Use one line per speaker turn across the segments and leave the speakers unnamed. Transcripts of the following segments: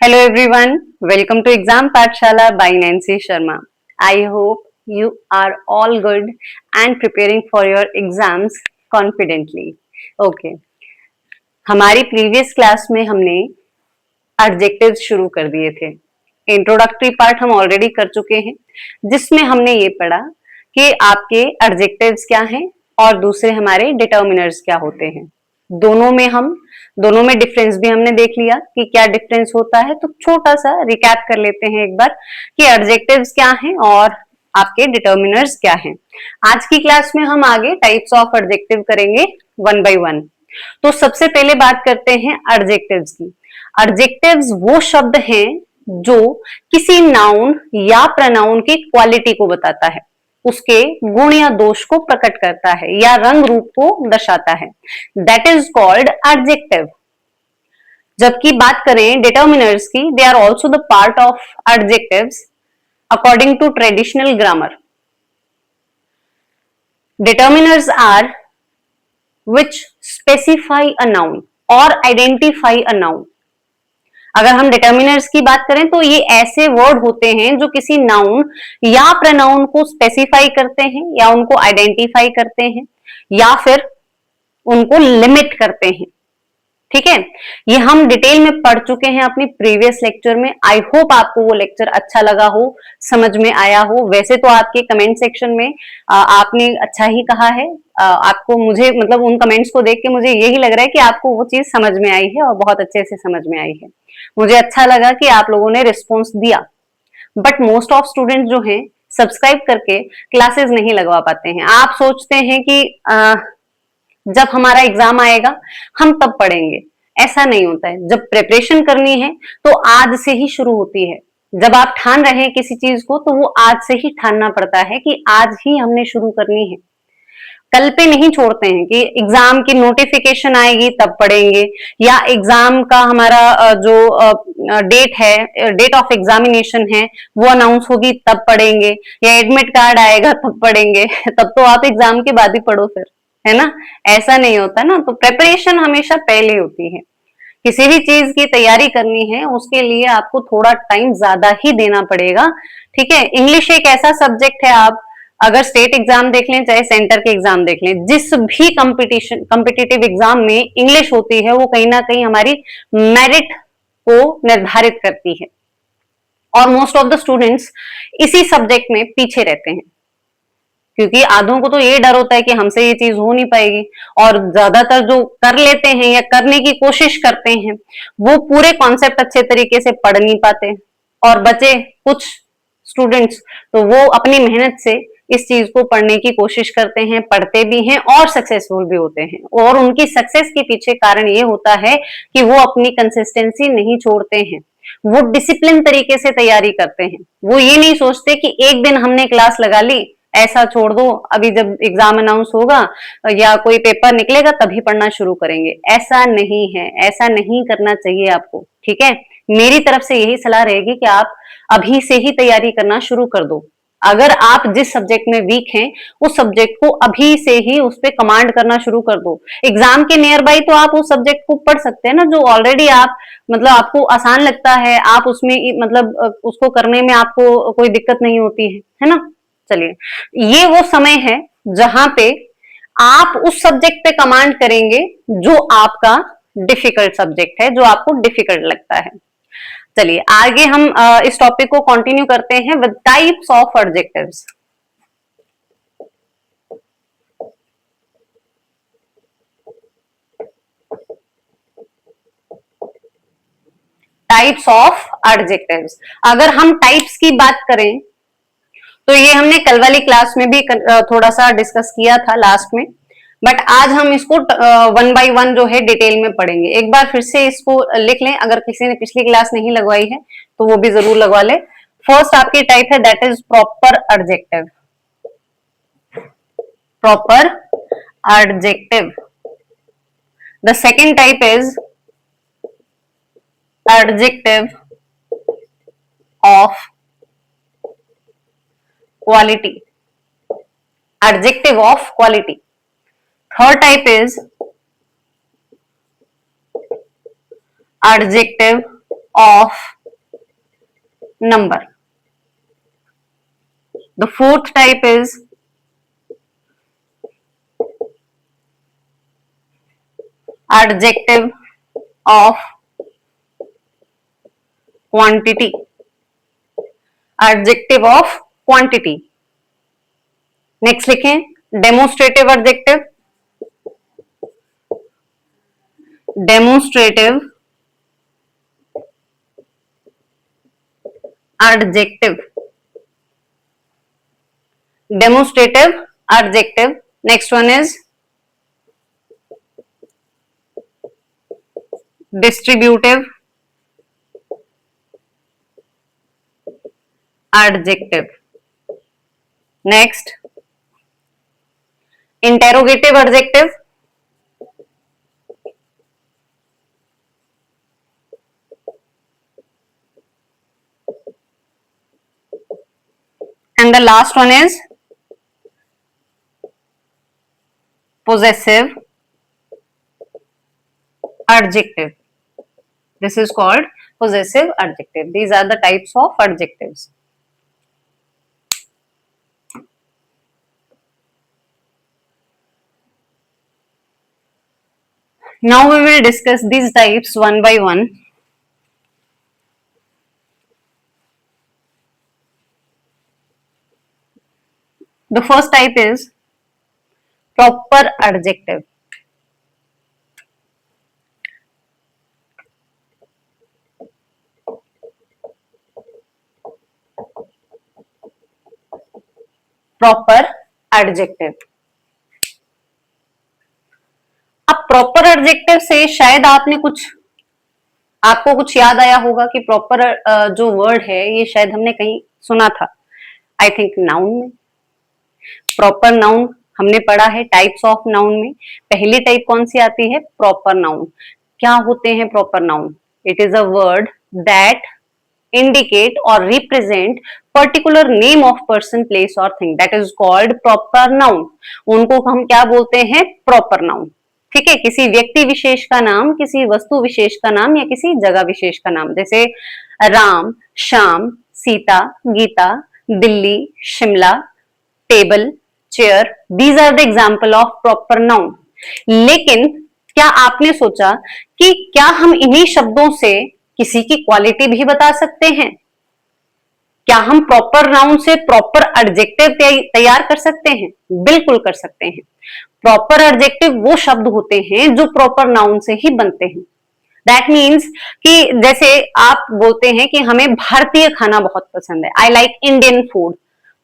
Hello everyone, welcome to Exam Pathshala by Nancy Sharma. I hope you are all good and preparing for your exams confidently. Okay, हमारी previous class में हमने adjectives शुरू कर दिए थे. Introductory part हम already कर चुके हैं, जिसमें हमने ये पढ़ा कि आपके एडजेक्टिव्स क्या हैं और दूसरे हमारे डिटर्मिनर्स क्या होते हैं. दोनों में डिफरेंस भी हमने देख लिया कि क्या डिफरेंस होता है. तो छोटा सा रिकैप कर लेते हैं एक बार कि एडजेक्टिव्स क्या हैं और आपके डिटर्मिनर्स क्या हैं. आज की क्लास में हम आगे टाइप्स ऑफ एडजेक्टिव करेंगे वन बाय वन. तो सबसे पहले बात करते हैं एडजेक्टिव्स की. एडजेक्टिव्स वो शब्द हैं जो किसी नाउन या प्रनाउन की क्वालिटी को बताता है, उसके गुण या दोष को प्रकट करता है या रंग रूप को दर्शाता है. That is called adjective. जबकि बात करें डिटर्मिनर्स की, they are also the part of adjectives according to traditional grammar. Determiners are which specify a noun or identify a noun. अगर हम डिटर्मिनर्स की बात करें तो ये ऐसे वर्ड होते हैं जो किसी नाउन या प्रनाउन को स्पेसिफाई करते हैं या उनको आइडेंटिफाई करते हैं या फिर उनको लिमिट करते हैं. ठीक है, ये हम डिटेल में पढ़ चुके हैं अपनी प्रीवियस लेक्चर में. आई होप आपको वो लेक्चर अच्छा लगा हो, समझ में आया हो. वैसे तो आपके कमेंट सेक्शन में आपने अच्छा ही कहा है. आपको मुझे मतलब उन कमेंट्स को देख के मुझे यही लग रहा है कि आपको वो चीज समझ में आई है और बहुत अच्छे से समझ में आई है. मुझे अच्छा लगा कि आप लोगों ने रिस्पॉन्स दिया. बट मोस्ट ऑफ स्टूडेंट जो हैं सब्सक्राइब करके क्लासेस नहीं लगवा पाते हैं. आप सोचते हैं कि जब हमारा एग्जाम आएगा हम तब पढ़ेंगे. ऐसा नहीं होता है. जब प्रिपरेशन करनी है तो आज से ही शुरू होती है. जब आप ठान रहे हैं किसी चीज को तो वो आज से ही ठानना पड़ता है कि आज ही हमने शुरू करनी है. कल पे नहीं छोड़ते हैं कि एग्जाम की नोटिफिकेशन आएगी तब पढ़ेंगे या एग्जाम का हमारा जो डेट है, डेट ऑफ एग्जामिनेशन है, वो अनाउंस होगी तब पढ़ेंगे या एडमिट कार्ड आएगा तब पढ़ेंगे. तब तो आप एग्जाम के बाद ही पढ़ो फिर, है ना. ऐसा नहीं होता ना. तो प्रिपरेशन हमेशा पहले होती है. किसी भी चीज की तैयारी करनी है उसके लिए आपको थोड़ा टाइम ज्यादा ही देना पड़ेगा. ठीक है, इंग्लिश एक ऐसा सब्जेक्ट है, आप अगर स्टेट एग्जाम देख लें चाहे सेंटर के एग्जाम देख लें, जिस भी कॉम्पिटिटिव एग्जाम में इंग्लिश होती है वो कहीं ना कहीं हमारी मेरिट को निर्धारित करती है. और मोस्ट ऑफ द स्टूडेंट्स इसी सब्जेक्ट में पीछे रहते हैं क्योंकि आधों को तो ये डर होता है कि हमसे ये चीज हो नहीं पाएगी. और ज्यादातर जो कर लेते हैं या करने की कोशिश करते हैं वो पूरे कॉन्सेप्ट अच्छे तरीके से पढ़ नहीं पाते. और बचे कुछ स्टूडेंट्स तो वो अपनी मेहनत से इस चीज को पढ़ने की कोशिश करते हैं, पढ़ते भी हैं और सक्सेसफुल भी होते हैं. और उनकी सक्सेस के पीछे कारण ये होता है कि वो अपनी कंसिस्टेंसी नहीं छोड़ते हैं. वो डिसिप्लिन तरीके से तैयारी करते हैं. वो ये नहीं सोचते कि एक दिन हमने क्लास लगा ली, ऐसा छोड़ दो, अभी जब एग्जाम अनाउंस होगा या कोई पेपर निकलेगा तभी पढ़ना शुरू करेंगे. ऐसा नहीं है, ऐसा नहीं करना चाहिए आपको. ठीक है, मेरी तरफ से यही सलाह रहेगी कि आप अभी से ही तैयारी करना शुरू कर दो. अगर आप जिस सब्जेक्ट में वीक हैं उस सब्जेक्ट को अभी से ही उस पर कमांड करना शुरू कर दो. एग्जाम के नियर बाई तो आप उस सब्जेक्ट को पढ़ सकते हैं ना जो ऑलरेडी आप मतलब आपको आसान लगता है, आप उसमें मतलब उसको करने में आपको कोई दिक्कत नहीं होती है ना. चलिए, ये वो समय है जहां पे आप उस सब्जेक्ट पे कमांड करेंगे जो आपका डिफिकल्ट सब्जेक्ट है, जो आपको डिफिकल्ट लगता है. चलिए आगे हम इस टॉपिक को कंटिन्यू करते हैं with types of adjectives. Types of adjectives. अगर हम टाइप्स की बात करें तो ये हमने कल वाली क्लास में भी थोड़ा सा डिस्कस किया था लास्ट में. बट आज हम इसको वन बाय वन जो है डिटेल में पढ़ेंगे. एक बार फिर से इसको लिख लें, अगर किसी ने पिछली क्लास नहीं लगवाई है तो वो भी जरूर लगवा ले. फर्स्ट आपकी टाइप है that is proper adjective. Proper adjective. The second type is adjective of quality. Adjective of quality. Third type is adjective of number. The fourth type is adjective of quantity. Adjective of quantity. Next लिखें demonstrative adjective. Demonstrative adjective. Demonstrative adjective. Next one is distributive adjective. Next interrogative adjective. And the last one is possessive adjective. This is called possessive adjective. These are the types of adjectives. Now we will discuss these types one by one. The first type is proper adjective. Proper adjective. अब proper adjective से शायद आपको कुछ याद आया होगा कि proper जो वर्ड है ये शायद हमने कहीं सुना था. आई थिंक नाउन में. प्रॉपर नाउन हमने पढ़ा है टाइप्स ऑफ नाउन में. पहली टाइप कौन सी आती है? Proper noun. क्या होते हैं proper noun? It is a word that indicate or represent particular name of person, place or thing. That is called proper noun. उनको हम क्या बोलते हैं? proper noun. ठीक है, किसी व्यक्ति विशेष का नाम, किसी वस्तु विशेष का नाम या किसी जगह विशेष का नाम. जैसे Ram, Shyam, Sita, Gita, Delhi, Shimla, table, chair. These are the example of proper noun. लेकिन क्या आपने सोचा कि क्या हम इन्हीं शब्दों से किसी की क्वालिटी भी बता सकते हैं? क्या हम प्रॉपर नाउन से प्रॉपर एडजेक्टिव तैयार कर सकते हैं? बिल्कुल कर सकते हैं. प्रॉपर एडजेक्टिव वो शब्द होते हैं जो प्रॉपर नाउन से ही बनते हैं. दैट मीन्स कि जैसे आप बोलते हैं कि हमें भारतीय खाना बहुत पसंद है. I like Indian food.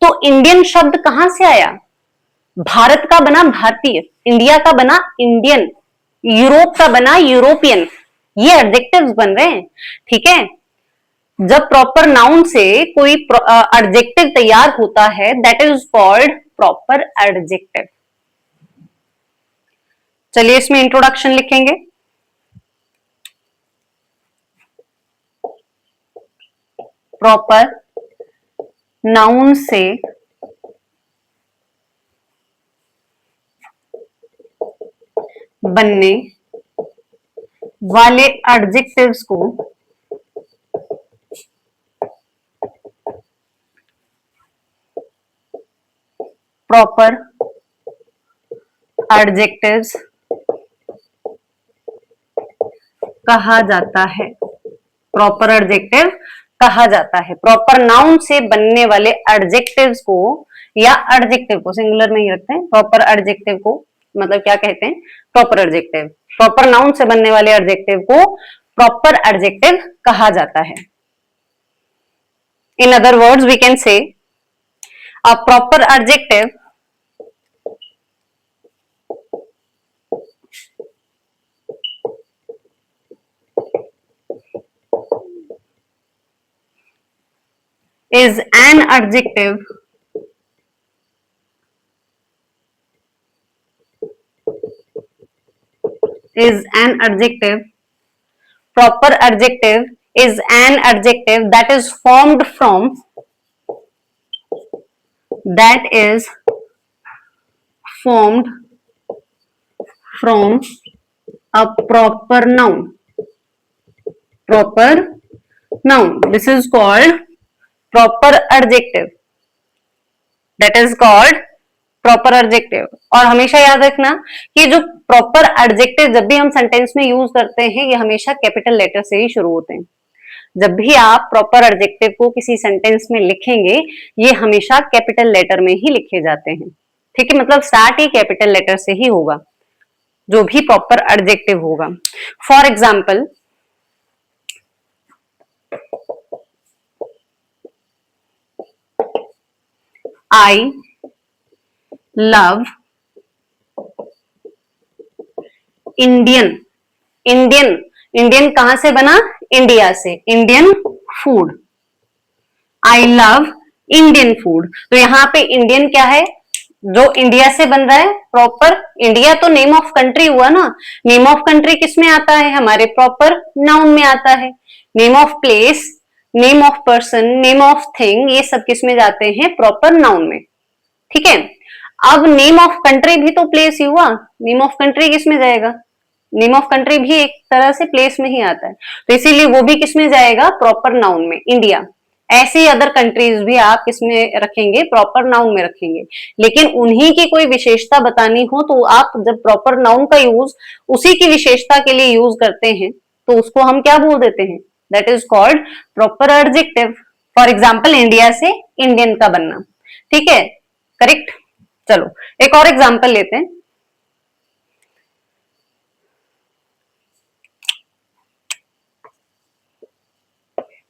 तो इंडियन शब्द कहां से आया? भारत का बना भारतीय, इंडिया का बना इंडियन, यूरोप का बना यूरोपियन. ये एडजेक्टिव्स बन रहे हैं. ठीक है, जब प्रॉपर नाउन से कोई एडजेक्टिव तैयार होता है that is called proper adjective. चलिए इसमें इंट्रोडक्शन लिखेंगे. प्रॉपर नाउन से बनने वाले एडजेक्टिव्स को प्रॉपर एडजेक्टिव्स कहा जाता है. प्रॉपर एडजेक्टिव कहा जाता है. प्रॉपर नाउन से बनने वाले एडजेक्टिव्स को या एडजेक्टिव को सिंगुलर में ही रखते हैं. प्रॉपर एडजेक्टिव को मतलब क्या कहते हैं? Proper adjective. प्रॉपर नाउन से बनने वाले एडजेक्टिव को प्रॉपर एडजेक्टिव कहा जाता है. In other words we can say a proper adjective is an adjective proper adjective is an adjective that is formed from a proper noun. This is called proper adjective, that is called proper adjective. और हमेशा याद रखना कि जो proper adjective जब भी हम sentence में यूज करते हैं ये हमेशा कैपिटल लेटर से ही शुरू होते हैं। जब भी आप प्रॉपर एडजेक्टिव को किसी सेंटेंस में लिखेंगे ये हमेशा कैपिटल लेटर में ही लिखे जाते हैं। ठीक है, मतलब स्टार्ट ही कैपिटल लेटर से ही होगा जो भी प्रॉपर एडजेक्टिव होगा। For example, I love Indian. Indian, Indian कहां से बना? इंडिया से। Indian food, I love Indian food. तो यहाँ पे इंडियन क्या है? जो इंडिया से बन रहा है प्रॉपर। इंडिया तो नेम ऑफ कंट्री हुआ ना, नेम ऑफ कंट्री किस में आता है? हमारे प्रॉपर नाउन में आता है। Name of place, name of person, name of thing, ये सब किस में जाते हैं? प्रॉपर नाउन में। ठीक है, अब नेम ऑफ कंट्री भी तो प्लेस ही हुआ, नेम ऑफ कंट्री किस में जाएगा? नेम ऑफ कंट्री भी एक तरह से प्लेस में ही आता है, तो इसीलिए वो भी किस में जाएगा? प्रॉपर नाउन में, इंडिया। ऐसे ही अदर कंट्रीज भी आप किसमें रखेंगे? प्रॉपर नाउन में रखेंगे। लेकिन उन्हीं की कोई विशेषता बतानी हो तो आप जब प्रॉपर नाउन का यूज उसी की विशेषता के लिए यूज करते हैं तो उसको हम क्या बोल देते हैं? That is called proper adjective. For example, India से इंडियन का बनना। ठीक है, करेक्ट। चलो एक और एग्जाम्पल लेते हैं।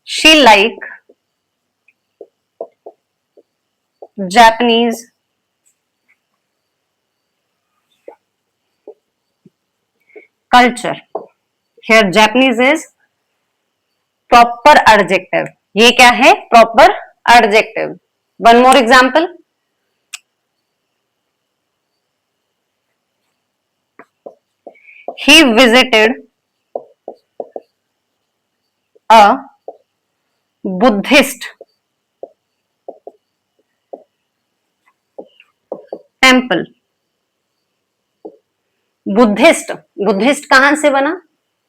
She like Japanese culture. Here Japanese is proper adjective. ये क्या है? Proper adjective. One more example. He visited a Buddhist temple. Buddhist, Buddhist कहां से बना?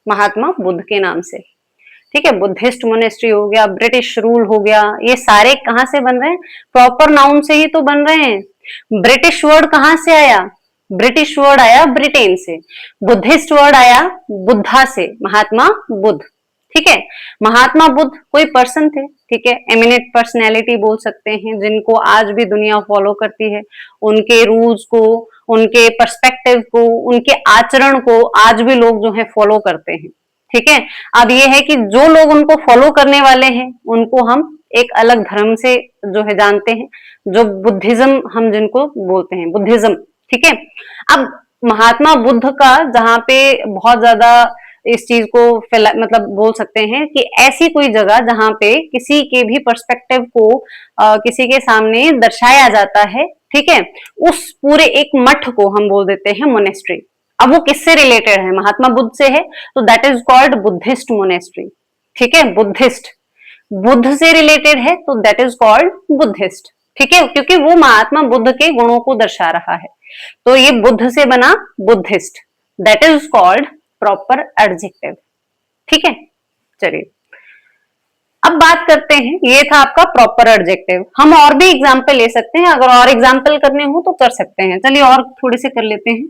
महात्मा बुद्ध के नाम से। ठीक है, बुद्धिस्ट मोनेस्ट्री हो गया, ब्रिटिश रूल हो गया, ये सारे कहां से बन रहे हैं? प्रॉपर नाउन से ही तो बन रहे हैं। ब्रिटिश वर्ड कहां से आया? ब्रिटिश वर्ड आया ब्रिटेन से। बुद्धिस्ट वर्ड आया बुद्धा से, महात्मा बुद्ध। ठीक है, महात्मा बुद्ध कोई पर्सन थे। ठीक है, एमिनेंट पर्सनैलिटी बोल सकते हैं, जिनको आज भी दुनिया फॉलो करती है। उनके रूल्स को, उनके पर्सपेक्टिव को, उनके आचरण को आज भी लोग जो है फॉलो करते हैं। ठीक है, अब ये है कि जो लोग उनको फॉलो करने वाले हैं उनको हम एक अलग धर्म से जो है जानते हैं, जो बुद्धिज्म हम जिनको बोलते हैं, बुद्धिज्म। ठीक है, अब महात्मा बुद्ध का जहाँ पे बहुत ज्यादा इस चीज को मतलब बोल सकते हैं कि ऐसी कोई जगह जहां पे किसी के भी पर्सपेक्टिव को किसी के सामने दर्शाया जाता है। ठीक है, उस पूरे एक मठ को हम बोल देते हैं मोनेस्ट्री। अब वो किससे रिलेटेड है? महात्मा बुद्ध से है, तो that is called Buddhist monastery. ठीक है, बुद्धिस्ट, बुद्ध से रिलेटेड है तो दैट इज कॉल्ड बुद्धिस्ट। ठीक है, क्योंकि वो महात्मा बुद्ध के गुणों को दर्शा रहा है, तो ये बुद्ध से बना Buddhist. That is called proper adjective. ठीक है, चलिए अब बात करते हैं, ये था आपका प्रॉपर एडजेक्टिव। हम और भी एग्जाम्पल ले सकते हैं, अगर और एग्जाम्पल करने हो तो कर सकते हैं। चलिए और थोड़े से कर लेते हैं,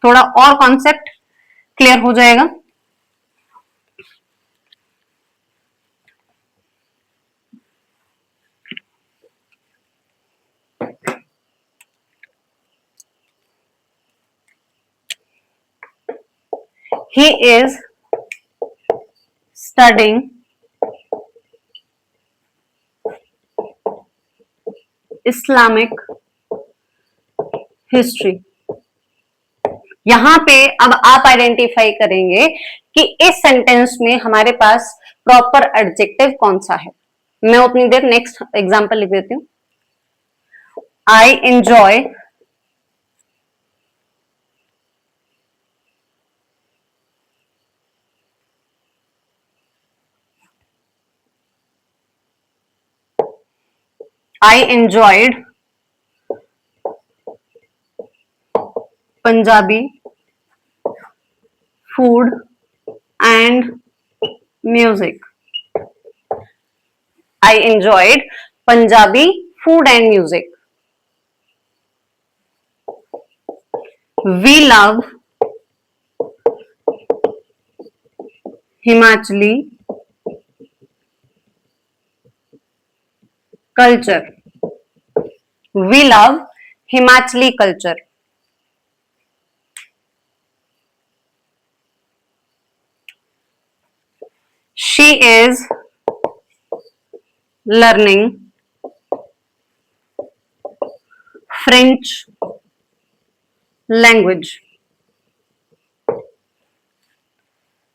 थोड़ा और कॉन्सेप्ट क्लियर हो जाएगा। He is studying Islamic history। यहां पे अब आप आइडेंटिफाई करेंगे कि इस सेंटेंस में हमारे पास प्रॉपर एडजेक्टिव कौन सा है। मैं उतनी देर नेक्स्ट एग्जांपल लिख देती हूं। I enjoy I enjoyed Punjabi food and music। I enjoyed Punjabi food and music. We love Himachali culture. We love Himachali culture. She is learning French language.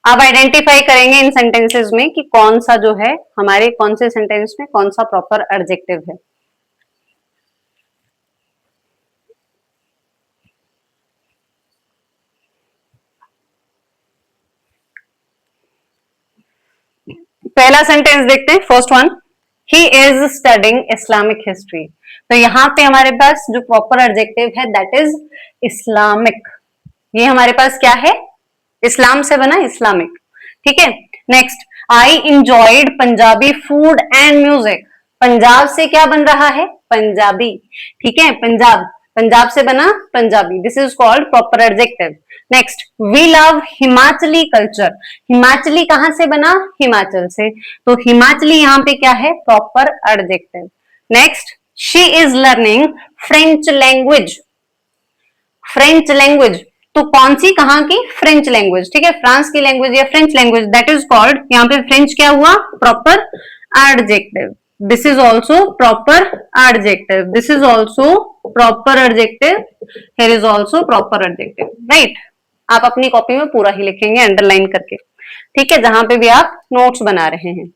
आप identify करेंगे इन सेंटेंसेस में कि कौन सा जो है हमारे कौन से सेंटेंस में कौन सा प्रॉपर एडजेक्टिव है. पहला सेंटेंस देखते हैं, first one. He is studying Islamic history. तो यहाँ पे हमारे पास जो प्रॉपर एडजेक्टिव है दैट इज इस्लामिक. ये हमारे पास क्या है, इस्लाम से बना इस्लामिक. ठीक है. Next, I enjoyed Punjabi food and music. Punjab से क्या बन रहा है, पंजाबी. ठीक है, पंजाब, पंजाब से बना Punjabi. This is called proper adjective. Next, we love Himachali culture. Himachali कहां से बना, हिमाचल से. तो हिमाचली यहाँ पे क्या है, proper adjective. Next, she is learning French language. French language, तो कौन सी, कहां की, फ्रेंच लैंग्वेज. ठीक है, फ्रांस की लैंग्वेज या French language, that is called, यहाँ पे फ्रेंच क्या हुआ, proper adjective. This is also proper adjective. This is also proper adjective. Here is also proper adjective. Right. आप अपनी कॉपी में पूरा ही लिखेंगे अंडरलाइन करके. ठीक है, जहां पे भी आप नोट्स बना रहे हैं.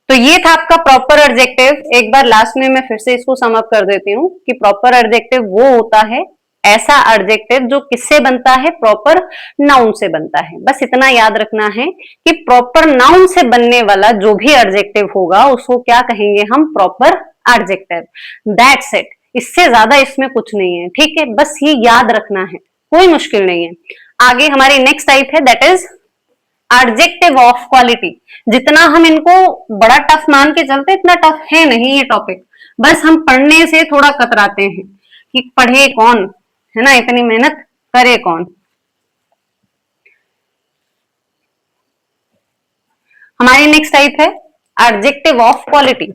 तो ये था आपका प्रॉपर एडजेक्टिव. एक बार लास्ट में मैं फिर से इसको सम अप कर देती हूँ कि प्रॉपर एडजेक्टिव वो होता है ऐसा एडजेक्टिव जो किससे बनता है, प्रॉपर नाउन से बनता है. बस इतना याद रखना है कि प्रॉपर नाउन से बनने वाला जो भी एडजेक्टिव होगा उसको क्या कहेंगे हम, प्रॉपर एडजेक्टिव. That's it. इससे ज्यादा इसमें कुछ नहीं है. ठीक है, बस ये याद रखना है, कोई मुश्किल नहीं है. आगे हमारी नेक्स्ट टाइप है that is adjective of quality. जितना हम इनको बड़ा टफ मान के चलते इतना टफ है नहीं ये टॉपिक. बस हम पढ़ने से थोड़ा कतराते हैं कि पढ़े कौन, है ना, इतनी मेहनत करे कौन. हमारी नेक्स्ट टाइप है एडजेक्टिव ऑफ क्वालिटी.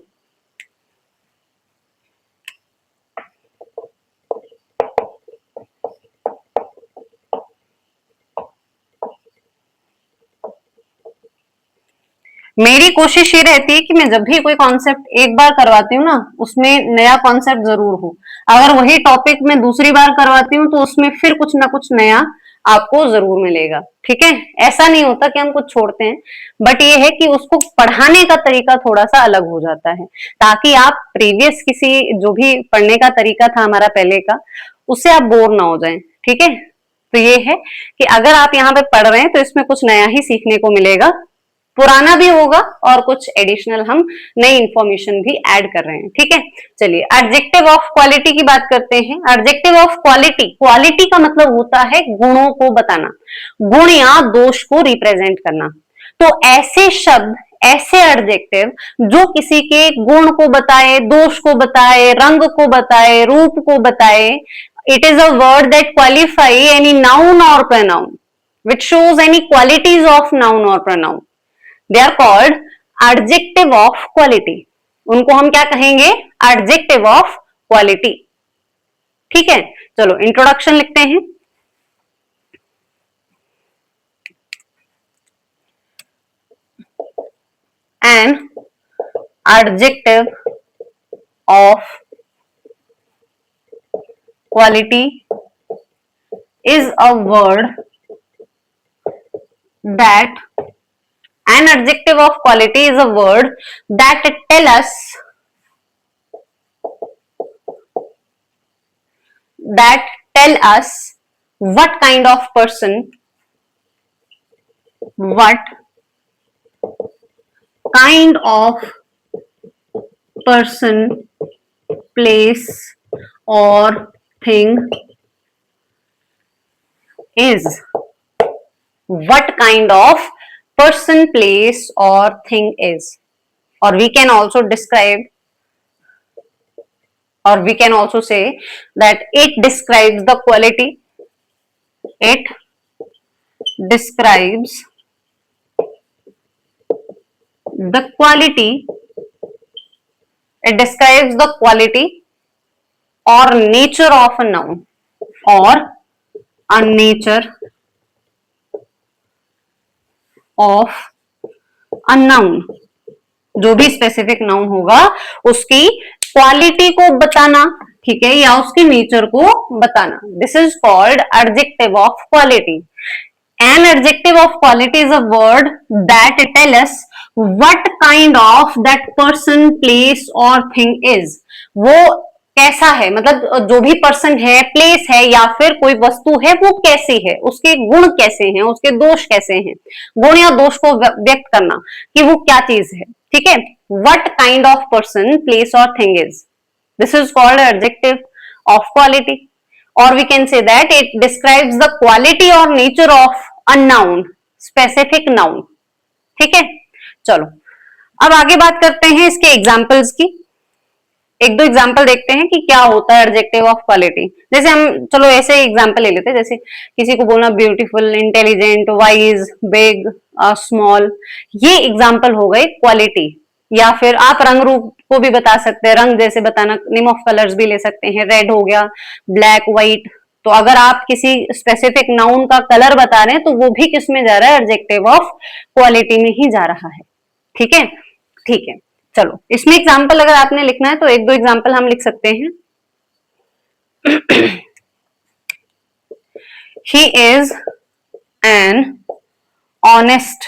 मेरी कोशिश ये रहती है कि मैं जब भी कोई कॉन्सेप्ट एक बार करवाती हूँ ना उसमें नया कॉन्सेप्ट जरूर हो. अगर वही टॉपिक मैं दूसरी बार करवाती हूँ तो उसमें फिर कुछ ना कुछ नया आपको जरूर मिलेगा. ठीक है, ऐसा नहीं होता कि हम कुछ छोड़ते हैं, बट ये है कि उसको पढ़ाने का तरीका थोड़ा सा अलग हो जाता है ताकि आप प्रीवियस किसी जो भी पढ़ने का तरीका था हमारा पहले का उससे आप बोर ना हो जाएं. ठीक है, तो ये है कि अगर आप यहाँ पे पढ़ रहे हैं तो इसमें कुछ नया ही सीखने को मिलेगा, पुराना भी होगा और कुछ एडिशनल हम नई इंफॉर्मेशन भी ऐड कर रहे हैं. ठीक है, चलिए एडजेक्टिव ऑफ क्वालिटी की बात करते हैं. एडजेक्टिव ऑफ क्वालिटी, क्वालिटी का मतलब होता है गुणों को बताना, गुण या दोष को रिप्रेजेंट करना. तो ऐसे शब्द, ऐसे एडजेक्टिव जो किसी के गुण को बताए, दोष को बताए, रंग को बताए, रूप को बताए, it is a word that qualify any noun और pronoun which shows any qualities of noun or pronoun. They are called adjective of quality. उनको हम क्या कहेंगे, adjective of quality. ठीक है, चलो इंट्रोडक्शन लिखते हैं. An adjective of quality is a word that, an adjective of quality is a word that tell us, that tell us what kind of person, what kind of person, place or thing is. What kind of person, place or thing is. or we can also describe, or we can also say that it describes the quality, it describes the quality, it describes the quality or nature of a noun, or a nature of a noun. जो भी specific noun होगा उसकी quality को बताना, ठीक है, या उसके नेचर को बताना. This is called adjective of quality. An adjective of quality is a word that tell us what kind of that person, place or thing is. वो कैसा है, मतलब जो भी पर्सन है, प्लेस है या फिर कोई वस्तु है, वो कैसी है, उसके गुण कैसे हैं, उसके दोष कैसे हैं. गुण या दोष को व्यक्त करना कि वो क्या चीज है, ठीक है. What kind of person, place or thing is. This is called adjective of quality. Or we can say that it describes the quality or nature of a noun, specific noun. ठीक है, चलो अब आगे बात करते हैं इसके एग्जाम्पल्स की. एक दो एग्जाम्पल देखते हैं कि क्या होता है एडजेक्टिव ऑफ क्वालिटी. जैसे हम चलो ऐसे एग्जाम्पल ले लेते हैं, जैसे किसी को बोलना beautiful, intelligent, wise, big, small, ये एग्जाम्पल हो गए क्वालिटी. या फिर आप रंग रूप को भी बता सकते हैं, रंग जैसे बताना, नेम ऑफ कलर्स भी ले सकते हैं, रेड हो गया, ब्लैक, व्हाइट. तो अगर आप किसी स्पेसिफिक नाउन का कलर बता रहे हैं तो वो भी किस में जा रहा है, एडजेक्टिव ऑफ क्वालिटी में ही जा रहा है. ठीक है, ठीक है, चलो इसमें एग्जाम्पल अगर आपने लिखना है तो एक दो एग्जाम्पल हम लिख सकते हैं. He is an honest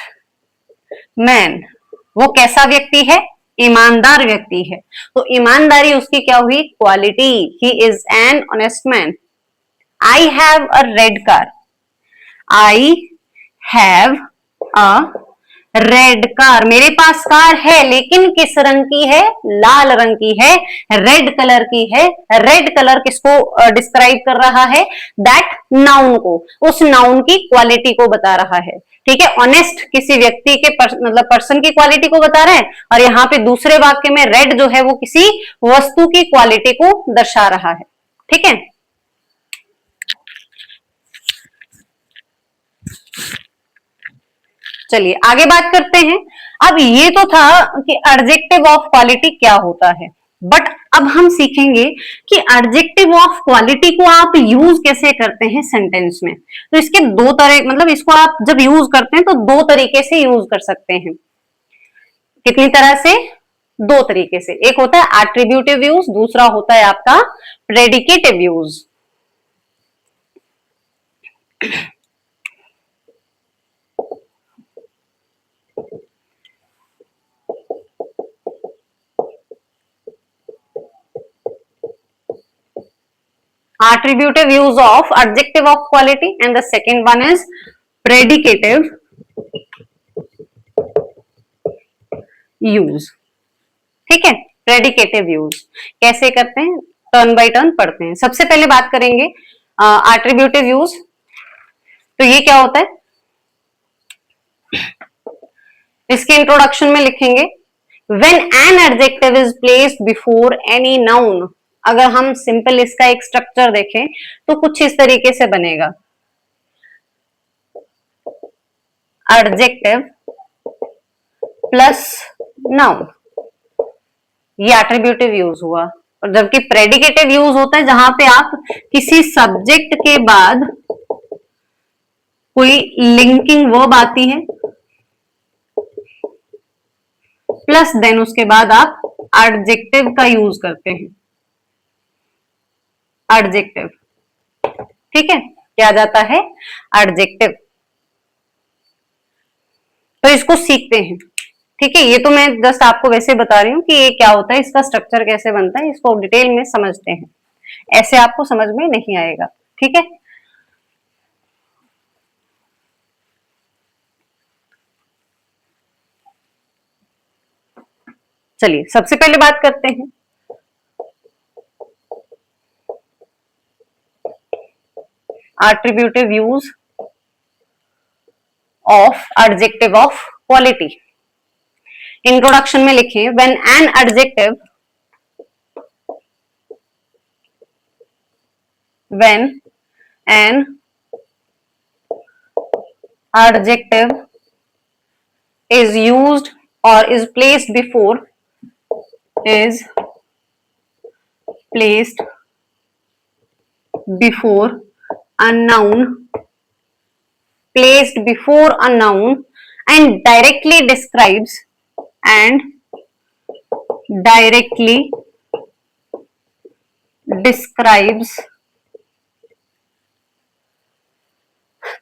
man. वो कैसा व्यक्ति है, ईमानदार व्यक्ति है. तो ईमानदारी उसकी क्या हुई, quality. He is an honest man. I have a red car. I have a red car. मेरे पास कार है लेकिन किस रंग की है, लाल रंग की है, रेड कलर की है. रेड कलर किसको डिस्क्राइब कर रहा है, दैट नाउन को, उस नाउन की क्वालिटी को बता रहा है. ठीक है, ऑनेस्ट किसी व्यक्ति के मतलब पर्सन की क्वालिटी को बता रहा है, और यहाँ पे दूसरे वाक्य में रेड जो है वो किसी वस्तु की क्वालिटी को दर्शा रहा है. ठीक है, चलिए आगे बात करते हैं. अब ये तो था कि एडजेक्टिव ऑफ क्वालिटी क्या होता है, बट अब हम सीखेंगे कि एडजेक्टिव ऑफ क्वालिटी को आप यूज कैसे करते हैं सेंटेंस में. तो इसके दो तरह, मतलब इसको आप जब यूज करते हैं तो दो तरीके से यूज कर सकते हैं. कितनी तरह से, दो तरीके से. एक होता है एट्रीब्यूटिव यूज, दूसरा होता है आपका predicative use. Attributive use of adjective of quality, and the second one is predicative use. ठीक है, predicative use कैसे करते हैं, टर्न बाय टर्न पढ़ते हैं. सबसे पहले बात करेंगे attributive use. तो ये क्या होता है, इसके इंट्रोडक्शन में लिखेंगे when an adjective is placed before any noun. अगर हम सिंपल इसका एक स्ट्रक्चर देखें तो कुछ इस तरीके से बनेगा. एडजेक्टिव प्लस नाउन, ये एट्रीब्यूटिव यूज हुआ. और जबकि प्रेडिकेटिव यूज होता है जहां पे आप किसी सब्जेक्ट के बाद कोई लिंकिंग वर्ब आती है, प्लस देन उसके बाद आप एडजेक्टिव का यूज करते हैं. एडजेक्टिव, ठीक है, क्या जाता है, एडजेक्टिव. तो इसको सीखते हैं. ठीक है, ये तो मैं जस्ट आपको वैसे बता रही हूं कि ये क्या होता है, इसका स्ट्रक्चर कैसे बनता है, इसको डिटेल में समझते हैं. ऐसे आपको समझ में नहीं आएगा. ठीक है, चलिए सबसे पहले बात करते हैं attributive use of adjective of quality. Introduction में लिखें when an adjective, when an adjective is used or is placed before a noun, placed before a noun and directly describes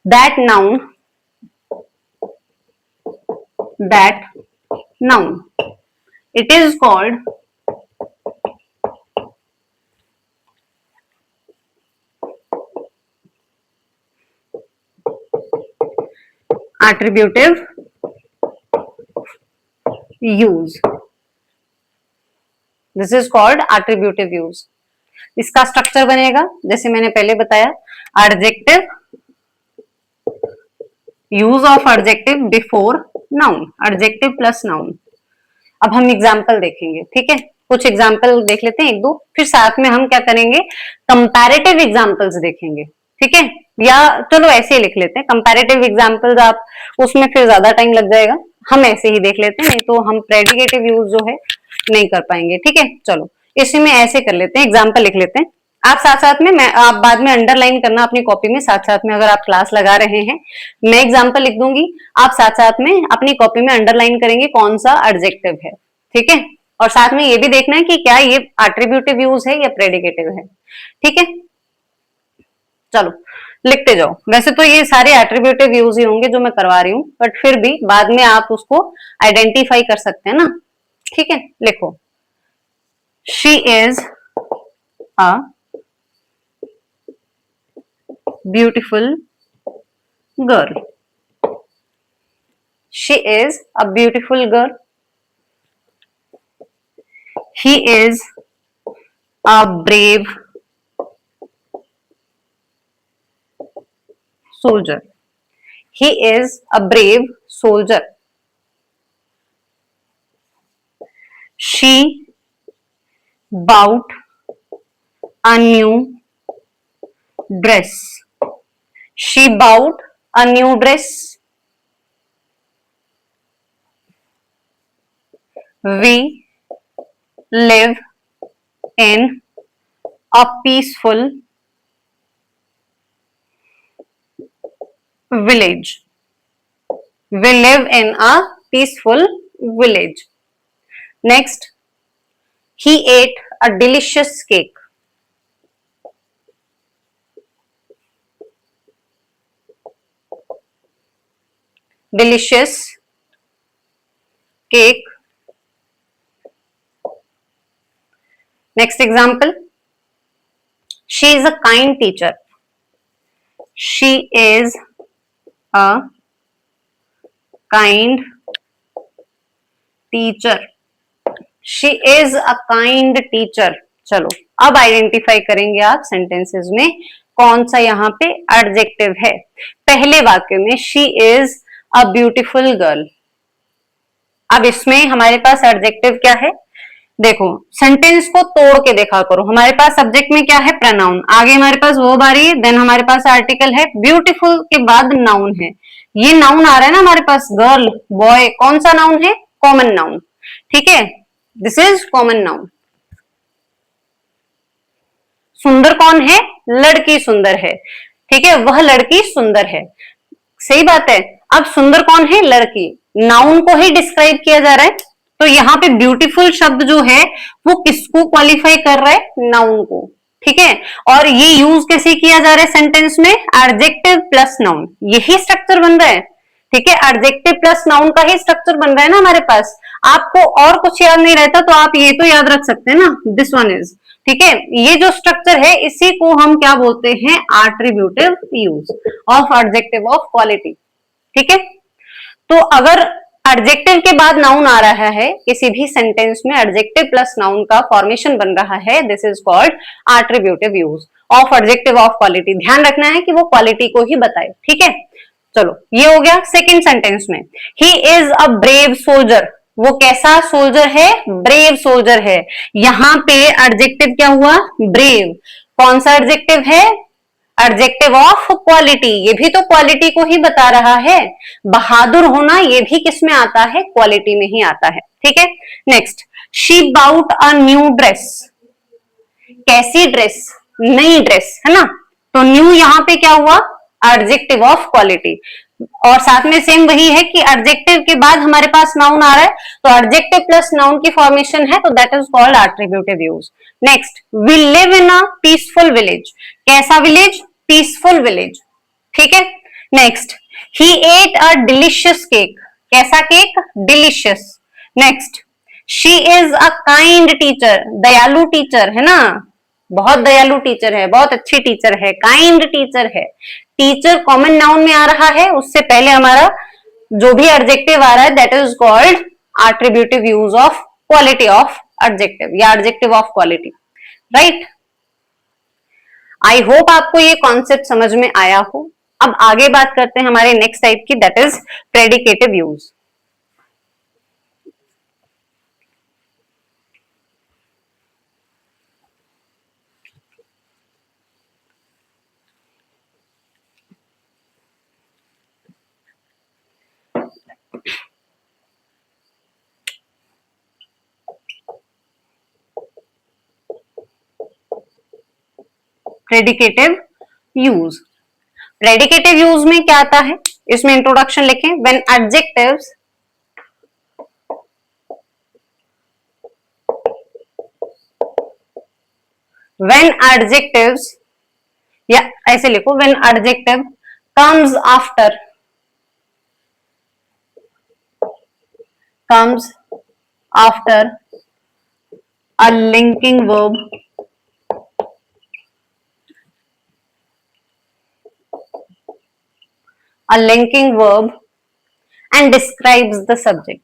that noun, it is called attributive use. This is called attributive use. इसका structure बनेगा जैसे मैंने पहले बताया, adjective, use of adjective before noun, adjective plus noun. अब हम example देखेंगे, ठीक है, कुछ एग्जाम्पल देख लेते हैं एक दो, फिर साथ में हम क्या करेंगे, कंपैरेटिव एग्जाम्पल्स देखेंगे, ठीक है, या चलो ऐसे ही लिख लेते हैं कंपैरेटिव एग्जाम्पल्स, आप उसमें फिर ज्यादा टाइम लग जाएगा, हम ऐसे ही देख लेते हैं, नहीं तो हम प्रेडिकेटिव यूज जो है नहीं कर पाएंगे, ठीक है। चलो इसी में ऐसे कर लेते हैं, एग्जाम्पल लिख लेते हैं, आप साथ साथ में, मैं आप बाद में अंडरलाइन करना अपनी कॉपी में, साथ साथ में अगर आप क्लास लगा रहे हैं, मैं एग्जाम्पल लिख दूंगी, आप साथ साथ में अपनी कॉपी में अंडरलाइन करेंगे कौन सा एडजेक्टिव है, ठीक है, और साथ में ये भी देखना है कि क्या ये एट्रिब्यूटिव यूज है या प्रेडिकेटिव है, ठीक है। चलो लिखते जाओ, वैसे तो ये सारे एट्रिब्यूटिव यूज ही होंगे जो मैं करवा रही हूँ, बट फिर भी बाद में आप उसको आइडेंटिफाई कर सकते हैं ना, ठीक है। लिखो, she is a beautiful girl. She is a beautiful girl. He is a brave soldier. He is a brave soldier. She bought a new dress. She bought a new dress. We live in a peaceful village. We live in a peaceful village. Next, he ate a delicious cake. Delicious cake. Next example, she is a kind teacher. She is a kind teacher. She is a kind teacher. चलो अब identify करेंगे आप sentences में कौन सा यहाँ पे adjective है। पहले वाक्य में she is a beautiful girl, अब इसमें हमारे पास एडजेक्टिव क्या है, देखो सेंटेंस को तोड़ के देखा करो, हमारे पास सब्जेक्ट में क्या है, प्रोनाउन, आगे हमारे पास वर्ब आ रही है, देन हमारे पास आर्टिकल है, ब्यूटीफुल के बाद नाउन है, ये नाउन आ रहा है ना हमारे पास, गर्ल, बॉय, कौन सा नाउन है, कॉमन नाउन, ठीक है, दिस इज कॉमन नाउन। सुंदर कौन है, लड़की सुंदर है, ठीक है, वह लड़की सुंदर है, सही बात है। अब सुंदर कौन है, लड़की, नाउन को ही डिस्क्राइब किया जा रहा है, तो यहाँ पे ब्यूटीफुल शब्द जो है वो किसको क्वालिफाई कर रहा है, नाउन को, ठीक है, और ये यूज कैसे किया जा रहा है सेंटेंस में, एडजेक्टिव प्लस नाउन, यही स्ट्रक्चर बन रहा है, ठीक है, एडजेक्टिव प्लस नाउन का ही स्ट्रक्चर बन रहा है ना हमारे पास। आपको और कुछ याद नहीं रहता तो आप ये तो याद रख सकते हैं ना, दिस वन इज, ठीक है, ये जो स्ट्रक्चर है इसी को हम क्या बोलते हैं, attributive use of adjective of quality, ठीक है। तो अगर एडजेक्टिव के बाद नाउन आ रहा है किसी भी सेंटेंस में, एडजेक्टिव प्लस नाउन का फॉर्मेशन बन रहा है, this is called attributive use of adjective of quality. ध्यान रखना है कि वो क्वालिटी को ही बताए, ठीक है। चलो ये हो गया सेकंड सेंटेंस में, he is a brave soldier, वो कैसा सोल्जर है? ब्रेव सोल्जर है। यहां पे एडजेक्टिव क्या हुआ? ब्रेव। कौन सा एडजेक्टिव है? Adjective of quality. ये भी तो क्वालिटी को ही बता रहा है। बहादुर होना ये भी किस में आता है? क्वालिटी में ही आता है। ठीक है, next, she bought a new dress. कैसी ड्रेस? नई ड्रेस, है ना। तो न्यू यहां पे क्या हुआ? Adjective of quality. और साथ में सेम वही है कि एडजेक्टिव के बाद हमारे पास नाउन आ रहा है, तो एडजेक्टिव प्लस नाउन की फॉर्मेशन है, तो that is called attributive use. Next, we live in a peaceful village. कैसा विलेज? Peaceful village. ठीक है, next, he ate a delicious cake. कैसा cake? Delicious. Next, she is a kind teacher. दयालु teacher, है ना, बहुत दयालु टीचर है, बहुत अच्छी टीचर है, काइंड टीचर है। टीचर कॉमन नाउन में आ रहा है, उससे पहले हमारा जो भी एडजेक्टिव आ रहा है that is called attributive use of quality of adjective या adjective of quality, right. I hope आपको ये कॉन्सेप्ट समझ में आया हो। अब आगे बात करते हैं हमारे नेक्स्ट टाइप की, that is predicative use. Predicative use. Predicative use में क्या आता है? इसमें इंट्रोडक्शन लिखें, व्हेन एडजेक्टिव्स या ऐसे लिखो, when adjective comes after a linking verb and describes the subject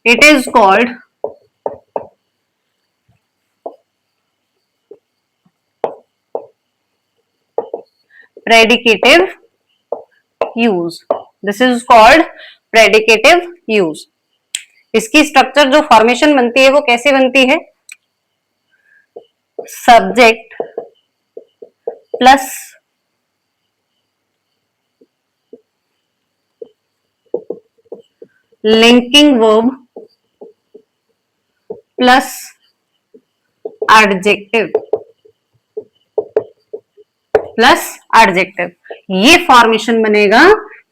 it is called predicative use. This is called predicative use. इसकी स्ट्रक्चर जो फॉर्मेशन बनती है वो कैसे बनती है? Subject plus linking verb plus adjective, ये फॉर्मेशन बनेगा।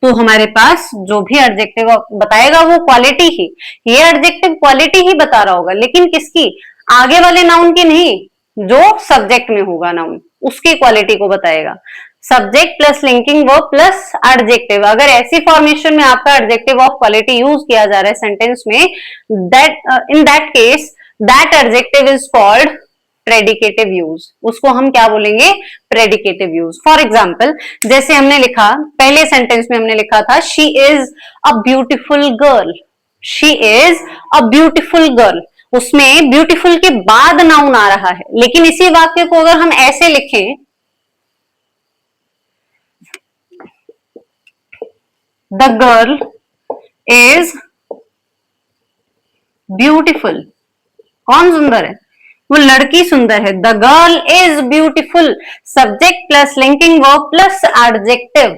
तो हमारे पास जो भी एडजेक्टिव बताएगा वो क्वालिटी ही, ये एडजेक्टिव क्वालिटी ही बता रहा होगा, लेकिन किसकी? आगे वाले नाउन की नहीं, जो सब्जेक्ट में होगा नाउन उसकी क्वालिटी को बताएगा। Subject plus linking verb plus adjective, अगर ऐसी फॉर्मेशन में आपका एडजेक्टिव ऑफ क्वालिटी यूज किया जा रहा है सेंटेंस में, in that case that adjective is called predicative use. उसको हम क्या बोलेंगे? Predicative use. फॉर एग्जाम्पल, जैसे हमने लिखा पहले सेंटेंस में, हमने लिखा था she is a beautiful girl. She is a beautiful girl, उसमें ब्यूटीफुल के बाद नाउन आ रहा है, लेकिन इसी वाक्य को अगर हम ऐसे लिखें, द गर्ल इज ब्यूटीफुल। कौन सुंदर है? वो लड़की सुंदर है। The girl is beautiful, subject plus linking verb plus adjective.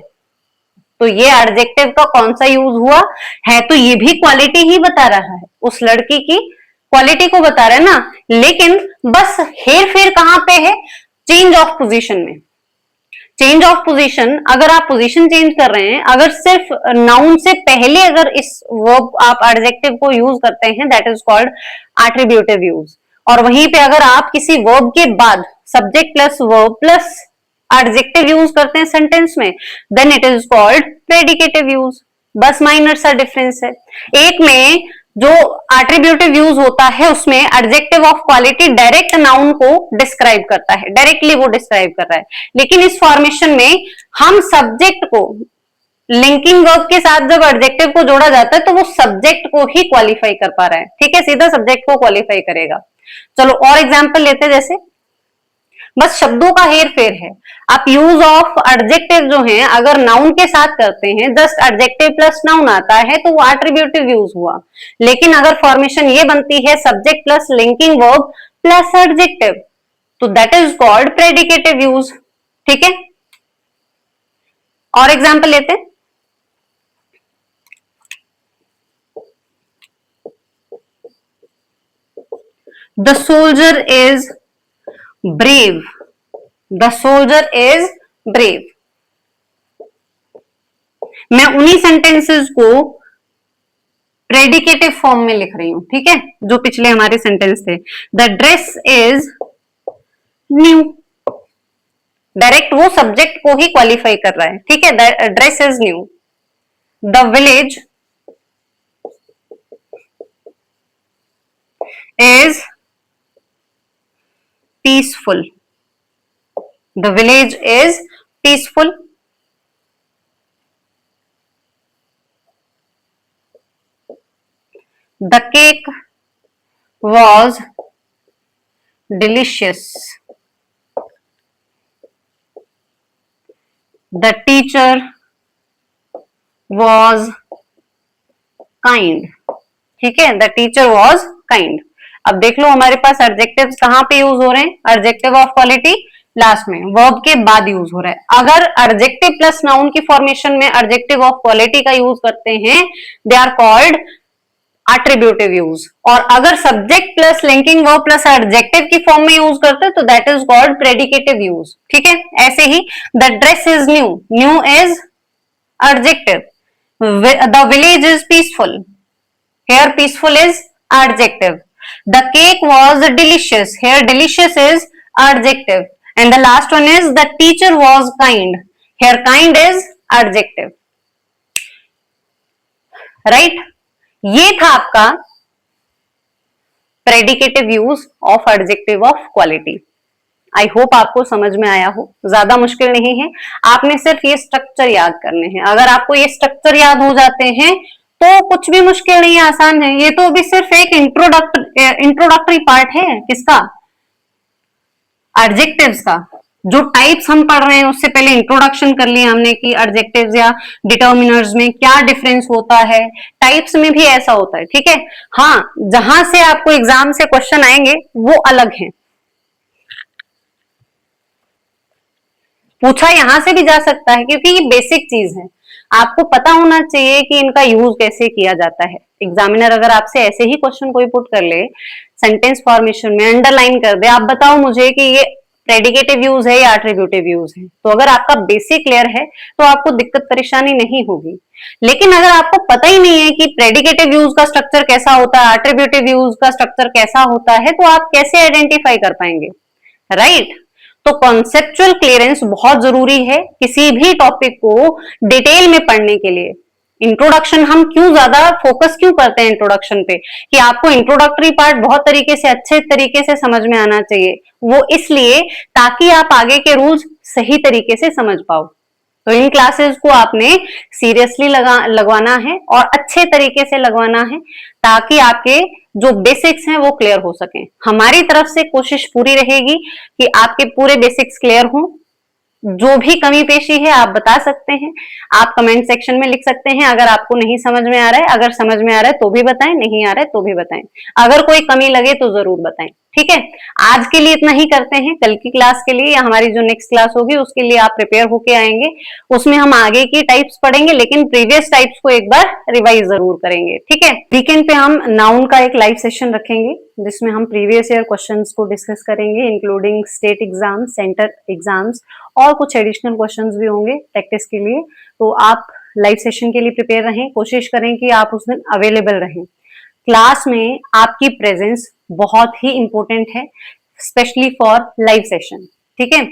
तो ये एडजेक्टिव का कौन सा यूज हुआ है? तो ये भी क्वालिटी ही बता रहा है, उस लड़की की क्वालिटी को बता रहा है ना। लेकिन बस हेर फेर कहां पे है? चेंज ऑफ पोजीशन में। चेंज ऑफ पोजीशन, अगर आप पोजीशन चेंज कर रहे हैं, अगर सिर्फ नाउन से पहले अगर इस वर्ब आप एडजेक्टिव को यूज करते हैं, that is called attributive use. और वहीं पे अगर आप किसी वर्ब के बाद subject plus verb plus adjective use करते हैं सेंटेंस में, then it is called predicative use. बस माइनर सा डिफरेंस है। एक में जो एट्रीब्यूटिव यूज होता है उसमें adjective of quality direct noun को डिस्क्राइब करता है, डायरेक्टली वो डिस्क्राइब कर रहा है। लेकिन इस फॉर्मेशन में हम सब्जेक्ट को लिंकिंग वर्ब के साथ जब एडजेक्टिव को जोड़ा जाता है तो वो सब्जेक्ट को ही क्वालिफाई कर पा रहा है। ठीक है, सीधा सब्जेक्ट को क्वालिफाई करेगा। चलो और एग्जांपल लेते हैं, जैसे बस शब्दों का हेर फेर है। आप यूज ऑफ एडजेक्टिव जो है अगर नाउन के साथ करते हैं, जस्ट एडजेक्टिव प्लस नाउन आता है तो वो एट्रीब्यूटिव यूज हुआ। लेकिन अगर फॉर्मेशन ये बनती है subject plus linking verb plus adjective, तो that is called predicative use. ठीक है, और एग्जाम्पल लेते हैं। The soldier is brave, the soldier is brave. मैं उन्हीं सेंटेंसेस को प्रेडिकेटिव फॉर्म में लिख रही हूं, ठीक है, जो पिछले हमारे सेंटेंस थे। The dress is new, direct वो सब्जेक्ट को ही क्वालिफाई कर रहा है, ठीक है। The dress is new. The village is peaceful, the village is peaceful. The cake was delicious. The teacher was kind. ठीक है, the teacher was kind. अब देख लो हमारे पास एडजेक्टिव्स कहां पे यूज हो रहे हैं, एडजेक्टिव ऑफ क्वालिटी लास्ट में, वर्ब के बाद यूज हो रहा है। अगर एडजेक्टिव प्लस नाउन की फॉर्मेशन में एडजेक्टिव ऑफ क्वालिटी का यूज करते हैं, they are called attributive use. और अगर subject plus linking verb plus adjective की फॉर्म में यूज करते हैं तो that is called predicative use. ठीक है, ऐसे ही the dress is new, new is adjective. The village is peaceful, here peaceful is adjective. The cake was delicious, here delicious is adjective. And the last one is the teacher was kind, here kind is adjective. Right, ये था आपका predicative use of adjective of quality. I hope आपको समझ में आया हो, ज्यादा मुश्किल नहीं है, आपने सिर्फ ये स्ट्रक्चर याद करने हैं। अगर आपको ये स्ट्रक्चर याद हो जाते हैं तो कुछ भी मुश्किल नहीं है, आसान है। ये तो अभी सिर्फ एक इंट्रोडक्टरी पार्ट है, किसका, एडजेक्टिव्स का। जो टाइप्स हम पढ़ रहे हैं उससे पहले इंट्रोडक्शन कर लिया हमने कि एडजेक्टिव्स या डिटर्मिनर्स में क्या डिफरेंस होता है। टाइप्स में भी ऐसा होता है, ठीक है। हाँ, जहां से आपको एग्जाम से क्वेश्चन आएंगे वो अलग है, पूछा यहां से भी जा सकता है क्योंकि ये बेसिक चीज है। आपको पता होना चाहिए कि इनका यूज कैसे किया जाता है। एग्जामिनर अगर आपसे ऐसे ही क्वेश्चन कोई पुट कर ले, सेंटेंस फॉर्मेशन में अंडरलाइन कर दे, आप बताओ मुझे कि ये प्रेडिकेटिव यूज है या एट्रीब्यूटिव यूज है, तो अगर आपका बेसिक क्लियर है तो आपको दिक्कत परेशानी नहीं होगी। लेकिन अगर आपको पता ही नहीं है कि प्रेडिकेटिव यूज का स्ट्रक्चर कैसा होता है, एट्रीब्यूटिव यूज का स्ट्रक्चर कैसा होता है, तो आप कैसे आइडेंटिफाई कर पाएंगे, राइट। तो कॉन्सेप्चुअल क्लियरेंस बहुत जरूरी है किसी भी टॉपिक को डिटेल में पढ़ने के लिए। इंट्रोडक्शन हम क्यों ज्यादा फोकस क्यों करते हैं इंट्रोडक्शन पे, कि आपको इंट्रोडक्टरी पार्ट बहुत तरीके से अच्छे तरीके से समझ में आना चाहिए। वो इसलिए ताकि आप आगे के रूल्स सही तरीके से समझ पाओ। तो इन क्लासेस को आपने सीरियसली लगवाना है और अच्छे तरीके से लगवाना है ताकि आपके जो बेसिक्स हैं वो क्लियर हो सके। हमारी तरफ से कोशिश पूरी रहेगी कि आपके पूरे बेसिक्स क्लियर हों। जो भी कमी पेशी है आप बता सकते हैं, आप कमेंट सेक्शन में लिख सकते हैं। अगर आपको नहीं समझ में आ रहा है, अगर समझ में आ रहा है तो भी बताएं, नहीं आ रहा है तो भी बताएं। अगर कोई कमी लगे तो जरूर बताएं, ठीक है। आज के लिए इतना ही करते हैं, कल की क्लास के लिए या हमारी जो नेक्स्ट क्लास होगी उसके लिए आप प्रिपेयर होके आएंगे। उसमें हम आगे की टाइप्स पढ़ेंगे लेकिन प्रीवियस टाइप्स को एक बार रिवाइज जरूर करेंगे, ठीक है। वीकेंड पे हम नाउन का एक लाइव सेशन रखेंगे जिसमें हम प्रीवियस ईयर क्वेश्चंस को डिस्कस करेंगे, including state exam, centre exams और कुछ एडिशनल क्वेश्चंस भी होंगे प्रैक्टिस के लिए। तो आप लाइव सेशन के लिए प्रिपेयर रहें, कोशिश करें कि आप उस दिन अवेलेबल रहें। क्लास में आपकी प्रेजेंस बहुत ही इंपॉर्टेंट है, स्पेशली फॉर लाइव सेशन, ठीक है।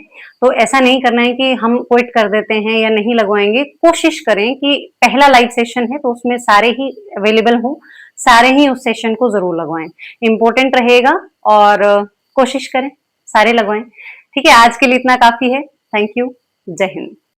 तो ऐसा नहीं करना है कि हम क्विट कर देते हैं या नहीं लगवाएंगे। कोशिश करें कि पहला लाइव सेशन है तो उसमें सारे ही अवेलेबल हों, सारे ही उस सेशन को जरूर लगवाएं, इंपॉर्टेंट रहेगा। और कोशिश करें सारे लगवाएं, ठीक है। आज के लिए इतना काफी है। थैंक यू, जय हिंद।